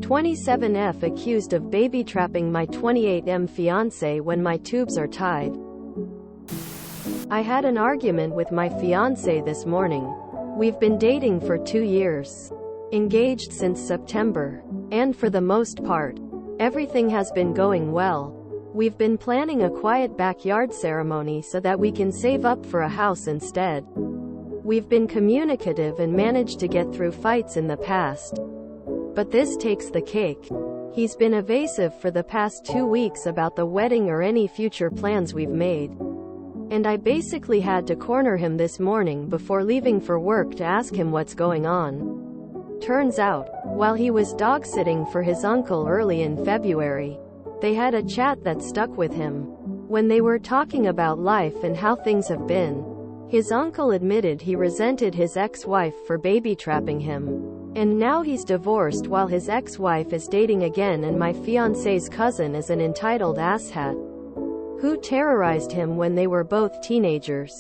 27F accused of baby trapping my 28M fiancé when my tubes are tied. I had an argument with my fiancé this morning. We've been dating for 2 years. Engaged since September. And for the most part, everything has been going well. We've been planning a quiet backyard ceremony so that we can save up for a house instead. We've been communicative and managed to get through fights in the past. But this takes the cake. He's been evasive for the past 2 weeks about the wedding or any future plans we've made. And I basically had to corner him this morning before leaving for work to ask him what's going on. Turns out, while he was dog-sitting for his uncle early in February, they had a chat that stuck with him. When they were talking about life and how things have been, his uncle admitted he resented his ex-wife for baby-trapping him. And now he's divorced while his ex-wife is dating again, and my fiancé's cousin is an entitled asshat who terrorized him when they were both teenagers.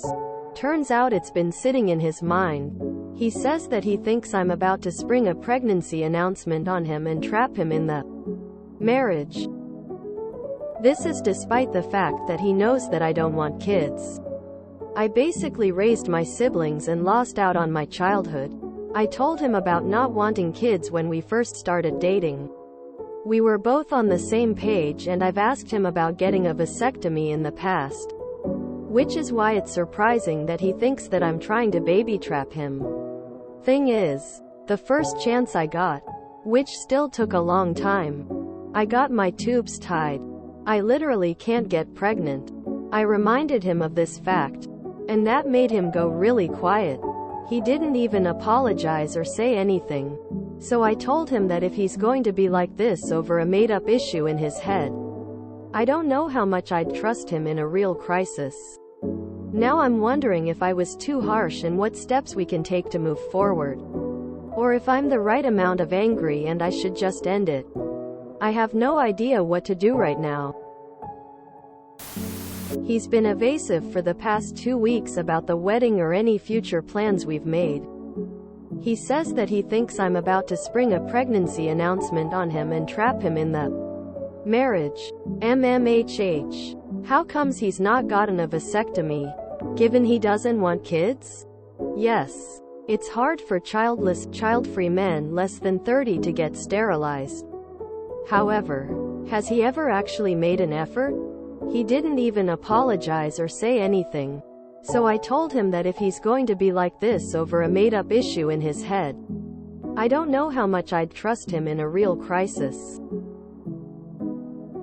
Turns out it's been sitting in his mind. He says that he thinks I'm about to spring a pregnancy announcement on him and trap him in the marriage. This is despite the fact that he knows that I don't want kids. I basically raised my siblings and lost out on my childhood. I told him about not wanting kids when we first started dating. We were both on the same page, and I've asked him about getting a vasectomy in the past. Which is why it's surprising that he thinks that I'm trying to baby trap him. Thing is, the first chance I got, which still took a long time, I got my tubes tied. I literally can't get pregnant. I reminded him of this fact, and that made him go really quiet. He didn't even apologize or say anything. So I told him that if he's going to be like this over a made-up issue in his head, I don't know how much I'd trust him in a real crisis. Now I'm wondering if I was too harsh and what steps we can take to move forward. Or if I'm the right amount of angry and I should just end it. I have no idea what to do right now. He's been evasive for the past 2 weeks about the wedding or any future plans we've made. He says that he thinks I'm about to spring a pregnancy announcement on him and trap him in the marriage. MMHH. How comes he's not gotten a vasectomy, given he doesn't want kids? Yes. It's hard for childless, child-free men less than 30 to get sterilized. However, has he ever actually made an effort? He didn't even apologize or say anything. So I told him that if he's going to be like this over a made-up issue in his head, I don't know how much I'd trust him in a real crisis.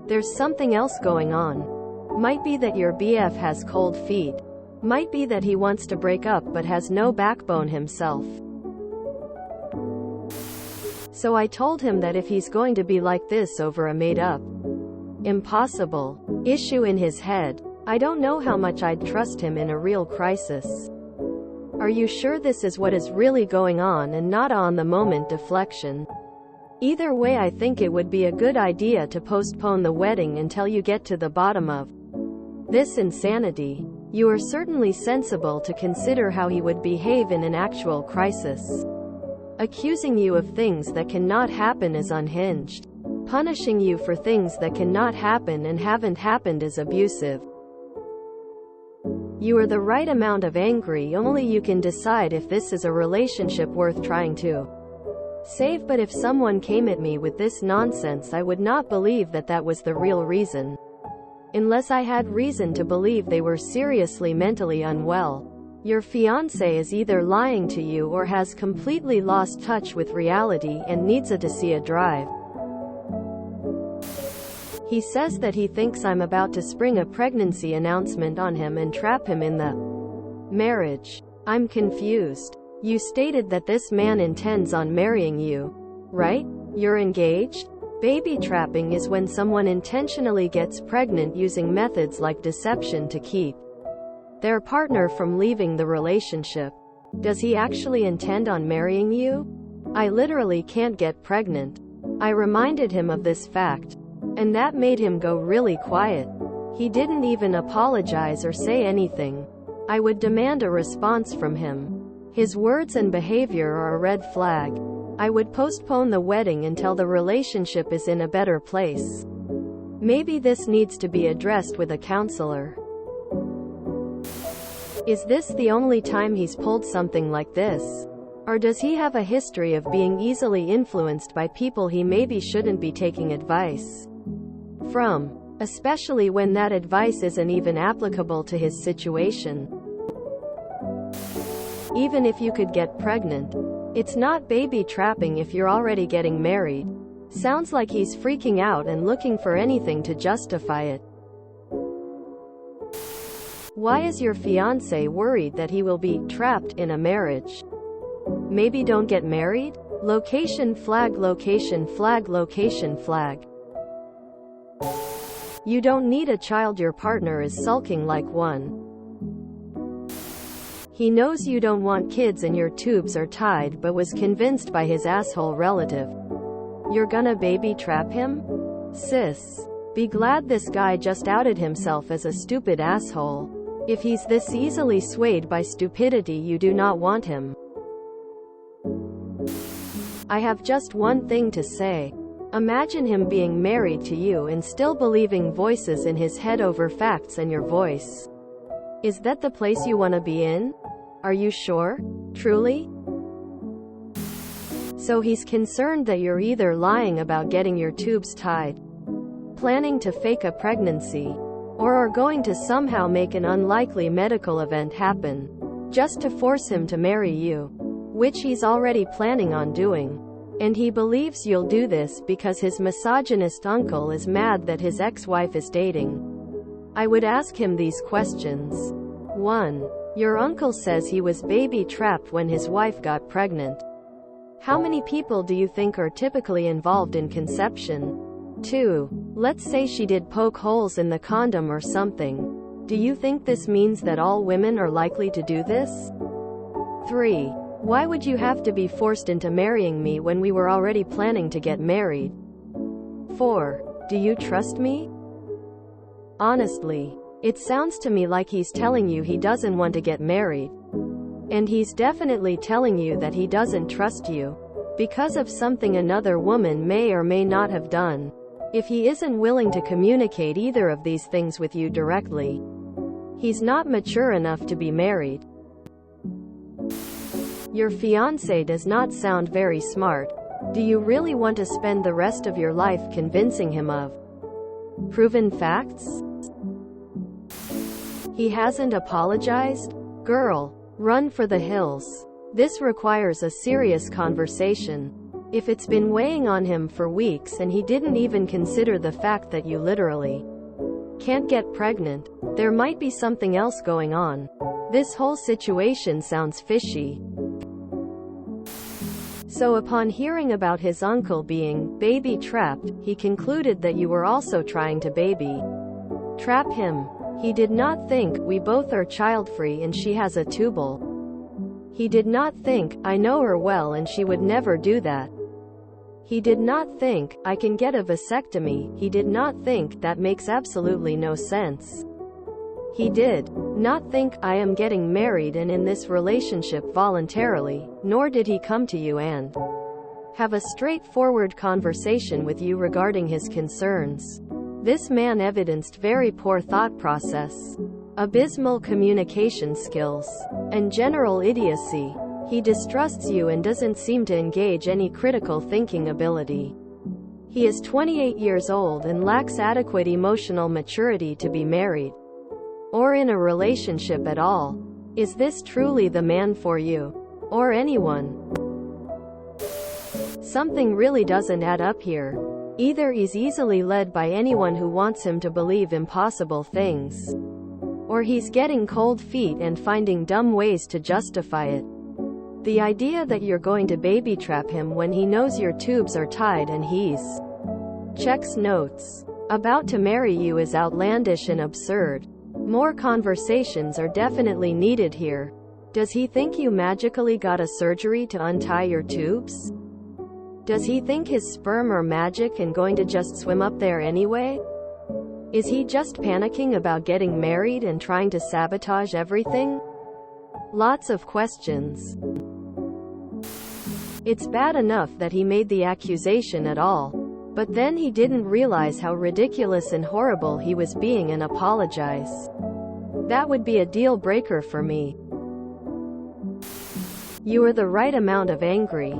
There's something else going on. Might be that your BF has cold feet. Might be that he wants to break up but has no backbone himself. So I told him that if he's going to be like this over a made-up, impossible issue in his head, I don't know how much I'd trust him in a real crisis. Are you sure this is what is really going on and not on-the-moment deflection? Either way, I think it would be a good idea to postpone the wedding until you get to the bottom of this insanity. You are certainly sensible to consider how he would behave in an actual crisis. Accusing you of things that cannot happen is unhinged. Punishing you for things that cannot happen and haven't happened is abusive. You are the right amount of angry, only you can decide if this is a relationship worth trying to save. But if someone came at me with this nonsense, I would not believe that that was the real reason. Unless I had reason to believe they were seriously mentally unwell. Your fiancé is either lying to you or has completely lost touch with reality and needs a Decia drive. He says that he thinks I'm about to spring a pregnancy announcement on him and trap him in the marriage. I'm confused. You stated that this man intends on marrying you, right? You're engaged? Baby trapping is when someone intentionally gets pregnant using methods like deception to keep their partner from leaving the relationship. Does he actually intend on marrying you? I literally can't get pregnant. I reminded him of this fact, and that made him go really quiet. He didn't even apologize or say anything. I would demand a response from him. His words and behavior are a red flag. I would postpone the wedding until the relationship is in a better place. Maybe this needs to be addressed with a counselor. Is this the only time he's pulled something like this? Or does he have a history of being easily influenced by people he maybe shouldn't be taking advice from? Especially when that advice isn't even applicable to his situation. Even if you could get pregnant, it's not baby trapping if you're already getting married. Sounds like he's freaking out and looking for anything to justify it. Why is your fiancé worried that he will be trapped in a marriage? Maybe don't get married? Location flag, location flag, location flag. You don't need a child, your partner is sulking like one. He knows you don't want kids and your tubes are tied but was convinced by his asshole relative. You're gonna baby trap him? Sis. Be glad this guy just outed himself as a stupid asshole. If he's this easily swayed by stupidity, you do not want him. I have just one thing to say. Imagine him being married to you and still believing voices in his head over facts and your voice. Is that the place you want to be in? Are you sure? Truly? So he's concerned that you're either lying about getting your tubes tied, planning to fake a pregnancy, or are going to somehow make an unlikely medical event happen, just to force him to marry you, which he's already planning on doing. And he believes you'll do this because his misogynist uncle is mad that his ex-wife is dating. I would ask him these questions. 1. Your uncle says he was baby trapped when his wife got pregnant. How many people do you think are typically involved in conception? 2. Let's say she did poke holes in the condom or something. Do you think this means that all women are likely to do this? 3. Why would you have to be forced into marrying me when we were already planning to get married? 4. Do you trust me? Honestly, it sounds to me like he's telling you he doesn't want to get married. And he's definitely telling you that he doesn't trust you, because of something another woman may or may not have done. If he isn't willing to communicate either of these things with you directly, he's not mature enough to be married. Your fiancé does not sound very smart. Do you really want to spend the rest of your life convincing him of proven facts? He hasn't apologized? Girl, run for the hills. This requires a serious conversation. If it's been weighing on him for weeks and he didn't even consider the fact that you literally can't get pregnant, there might be something else going on. This whole situation sounds fishy. So upon hearing about his uncle being baby trapped, he concluded that you were also trying to baby trap him. He did not think, we both are child-free and she has a tubal. He did not think, I know her well and she would never do that. He did not think, I can get a vasectomy. He did not think, that makes absolutely no sense. He did not think, I am getting married and in this relationship voluntarily, nor did he come to you and have a straightforward conversation with you regarding his concerns. This man evidenced very poor thought process, abysmal communication skills, and general idiocy. He distrusts you and doesn't seem to engage any critical thinking ability. He is 28 years old and lacks adequate emotional maturity to be married or in a relationship at all. Is this truly the man for you? Or anyone? Something really doesn't add up here. Either he's easily led by anyone who wants him to believe impossible things, or he's getting cold feet and finding dumb ways to justify it. The idea that you're going to baby trap him when he knows your tubes are tied and he's checks notes about to marry you is outlandish and absurd. More conversations are definitely needed here. Does he think you magically got a surgery to untie your tubes? Does he think his sperm are magic and going to just swim up there anyway? Is he just panicking about getting married and trying to sabotage everything? Lots of questions. It's bad enough that he made the accusation at all. But then he didn't realize how ridiculous and horrible he was being and apologize. That would be a deal breaker for me. You are the right amount of angry.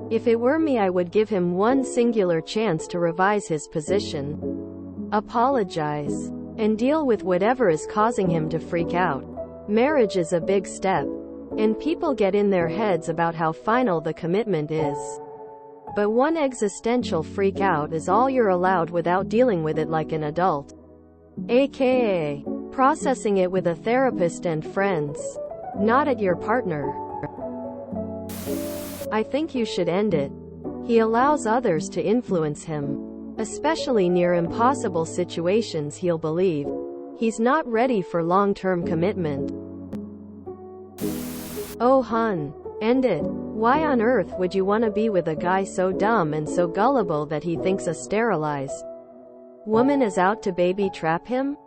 If it were me, I would give him one singular chance to revise his position. Apologize. And deal with whatever is causing him to freak out. Marriage is a big step. And people get in their heads about how final the commitment is. But one existential freak out is all you're allowed without dealing with it like an adult. AKA, processing it with a therapist and friends. Not at your partner. I think you should end it. He allows others to influence him. Especially near impossible situations. He'll believe he's not ready for long-term commitment. Oh hun, end it. Why on earth would you want to be with a guy so dumb and so gullible that he thinks a sterilized woman is out to baby trap him?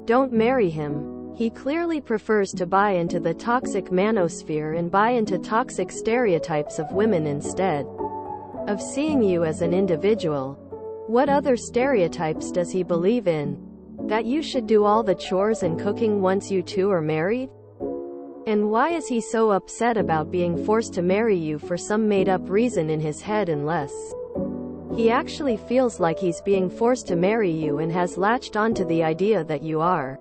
Don't marry him. He clearly prefers to buy into the toxic manosphere and buy into toxic stereotypes of women instead of seeing you as an individual. What other stereotypes does he believe in? That you should do all the chores and cooking once you two are married? And why is he so upset about being forced to marry you for some made-up reason in his head unless he actually feels like he's being forced to marry you and has latched onto the idea that you are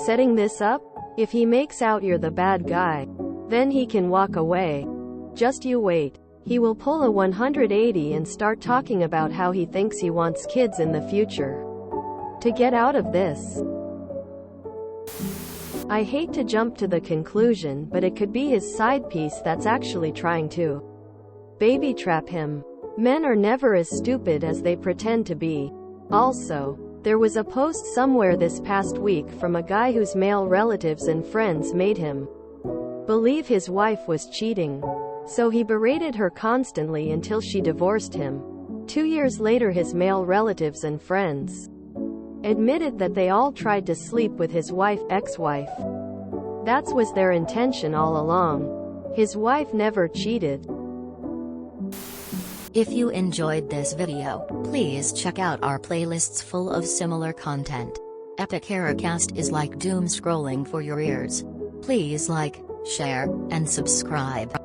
setting this up? If he makes out you're the bad guy, then he can walk away. Just you wait. He will pull a 180 and start talking about how he thinks he wants kids in the future. To get out of this, I hate to jump to the conclusion, but it could be his side piece that's actually trying to baby trap him. Men are never as stupid as they pretend to be. Also, there was a post somewhere this past week from a guy whose male relatives and friends made him believe his wife was cheating. So he berated her constantly until she divorced him. 2 years later, his male relatives and friends admitted that they all tried to sleep with his ex-wife. That was their intention all along. His wife never cheated. If you enjoyed this video, please check out our playlists full of similar content. Epic Ericast is like doom scrolling for your ears. Please like, share, and subscribe.